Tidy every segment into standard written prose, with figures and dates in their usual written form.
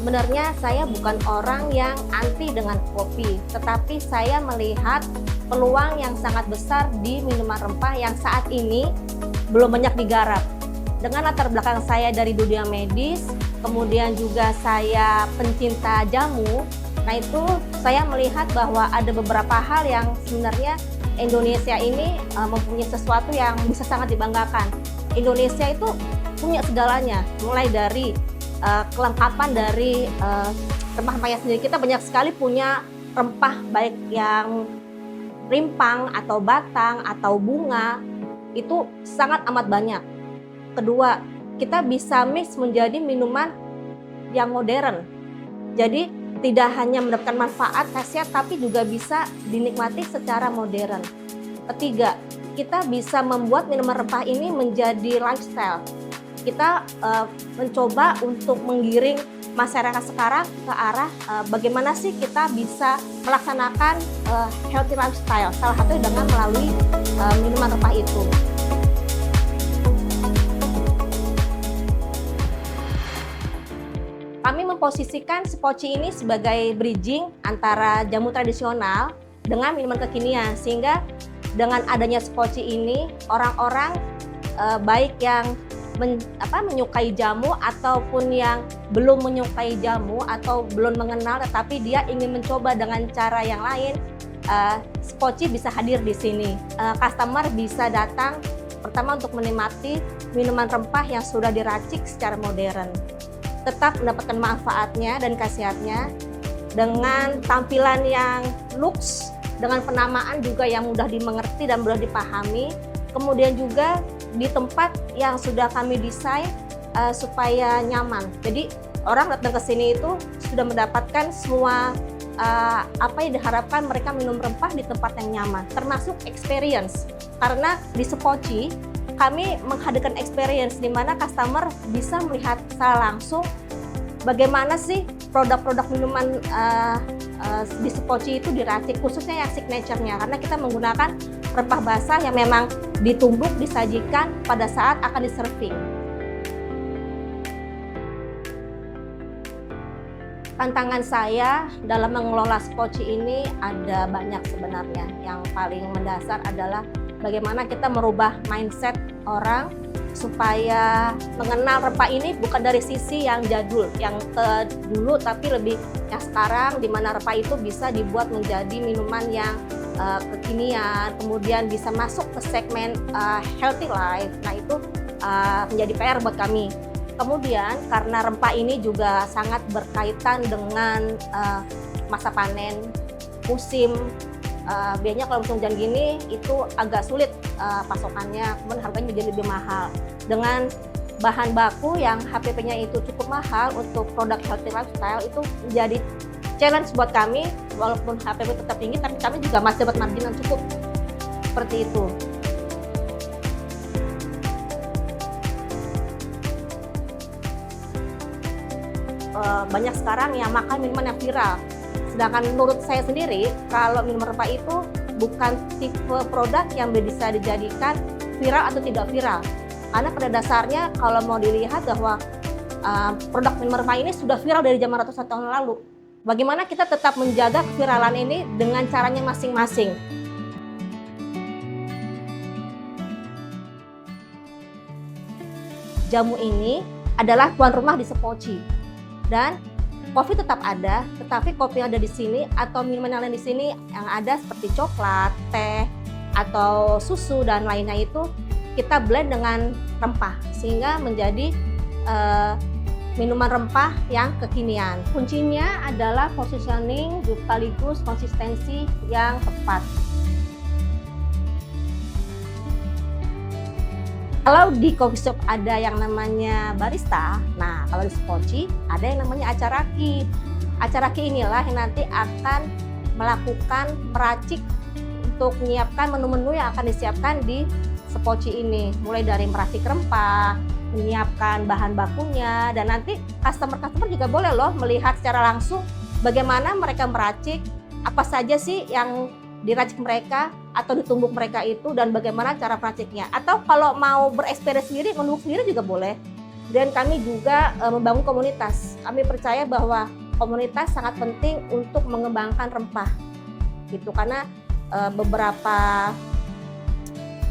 Sebenarnya saya bukan orang yang anti dengan kopi, tetapi saya melihat peluang yang sangat besar di minuman rempah yang saat ini belum banyak digarap. Dengan latar belakang saya dari dunia medis, kemudian juga saya pencinta jamu, nah itu saya melihat bahwa ada beberapa hal yang sebenarnya Indonesia ini mempunyai sesuatu yang bisa sangat dibanggakan. Indonesia itu punya segalanya, mulai dari kelengkapan dari rempah-rempahnya sendiri. Kita banyak sekali punya rempah, baik yang rimpang atau batang atau bunga, itu sangat amat banyak. Kedua, kita bisa mix menjadi minuman yang modern. Jadi tidak hanya mendapatkan manfaat khasiat, tapi juga bisa dinikmati secara modern. Ketiga, kita bisa membuat minuman rempah ini menjadi lifestyle. Kita mencoba untuk menggiring masyarakat sekarang ke arah bagaimana sih kita bisa melaksanakan healthy lifestyle, salah satunya dengan melalui minuman rempah itu. Kami memposisikan Sepoci ini sebagai bridging antara jamu tradisional dengan minuman kekinian, sehingga dengan adanya Sepoci ini orang-orang baik yang menyukai jamu ataupun yang belum menyukai jamu atau belum mengenal tetapi dia ingin mencoba dengan cara yang lain, Sepoci bisa hadir di sini. Customer bisa datang pertama untuk menikmati minuman rempah yang sudah diracik secara modern, tetap mendapatkan manfaatnya dan khasiatnya dengan tampilan yang luks, dengan penamaan juga yang mudah dimengerti dan mudah dipahami. Kemudian juga di tempat yang sudah kami desain supaya nyaman. Jadi orang datang ke sini itu sudah mendapatkan semua apa yang diharapkan mereka minum rempah di tempat yang nyaman, termasuk experience. Karena di Sepoci kami menghadirkan experience di mana customer bisa melihat secara langsung bagaimana sih produk-produk minuman di Sepoci itu diracik, khususnya yang signature-nya, karena kita menggunakan rempah basah yang memang ditumbuk, disajikan pada saat akan diserving. Tantangan saya dalam mengelola Sepoci ini ada banyak sebenarnya. Yang paling mendasar adalah bagaimana kita merubah mindset orang supaya mengenal rempah ini bukan dari sisi yang jadul, yang ke dulu, tapi lebih yang sekarang, di mana rempah itu bisa dibuat menjadi minuman yang kekinian, kemudian bisa masuk ke segmen healthy life. Nah itu menjadi PR buat kami. Kemudian karena rempah ini juga sangat berkaitan dengan masa panen, musim. Biasanya kalau musim hujan gini itu agak sulit pasokannya, kemudian harganya menjadi lebih mahal. Dengan bahan baku yang HPP-nya itu cukup mahal untuk produk healthy lifestyle, itu menjadi challenge buat kami. Walaupun HPP tetap tinggi, tapi kami juga masih dapat margin yang cukup. Seperti itu. Banyak sekarang yang makan minuman yang viral. Sedangkan menurut saya sendiri, kalau minuman rempah itu bukan tipe produk yang bisa dijadikan viral atau tidak viral. Karena pada dasarnya kalau mau dilihat bahwa produk minuman rempah ini sudah viral dari zaman ratusan tahun lalu. Bagaimana kita tetap menjaga keviralan ini dengan caranya masing-masing. Jamu ini adalah tuan rumah di Sepoci. Dan kopi tetap ada, tetapi kopi yang ada di sini atau minuman yang lain di sini yang ada seperti coklat, teh, atau susu dan lainnya itu kita blend dengan rempah sehingga menjadi minuman rempah yang kekinian. Kuncinya adalah positioning sekaligus konsistensi yang tepat. Kalau di coffee shop ada yang namanya barista, nah kalau di Sepoci ada yang namanya acaraki. Acaraki inilah yang nanti akan melakukan meracik untuk menyiapkan menu-menu yang akan disiapkan di Sepoci ini. Mulai dari meracik rempah, menyiapkan bahan bakunya, dan nanti customer-customer juga boleh loh melihat secara langsung bagaimana mereka meracik, apa saja sih yang diracik mereka atau ditumbuk mereka itu, dan bagaimana cara meraciknya. Atau kalau mau bereksperimen sendiri, menumbuk sendiri juga boleh. Dan kami juga membangun komunitas. Kami percaya bahwa komunitas sangat penting untuk mengembangkan rempah gitu, karena beberapa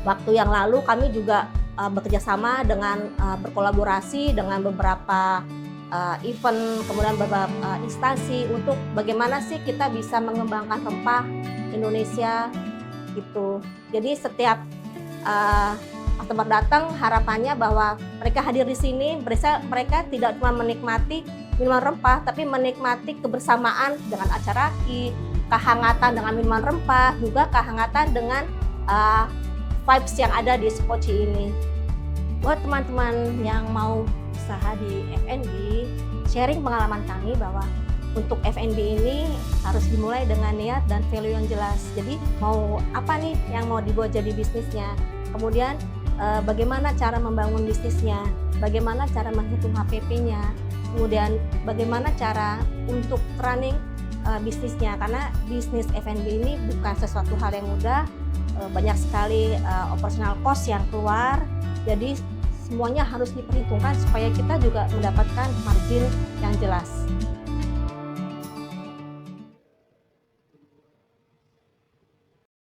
waktu yang lalu kami juga bekerja sama dengan berkolaborasi dengan beberapa event, kemudian beberapa instansi untuk bagaimana sih kita bisa mengembangkan rempah Indonesia gitu. Jadi setiap customer datang, harapannya bahwa mereka hadir di sini, mereka tidak cuma menikmati minuman rempah, tapi menikmati kebersamaan dengan acara kehangatan dengan minuman rempah, juga kehangatan dengan vibes yang ada di Sepoci ini. Buat teman-teman yang mau usaha di F&B, sharing pengalaman kami bahwa untuk F&B ini harus dimulai dengan niat dan value yang jelas. Jadi mau apa nih yang mau dibuat jadi bisnisnya, kemudian bagaimana cara membangun bisnisnya, bagaimana cara menghitung HPP-nya, kemudian bagaimana cara untuk running bisnisnya, karena bisnis F&B ini bukan sesuatu hal yang mudah, banyak sekali operational cost yang keluar, jadi semuanya harus diperhitungkan supaya kita juga mendapatkan margin yang jelas.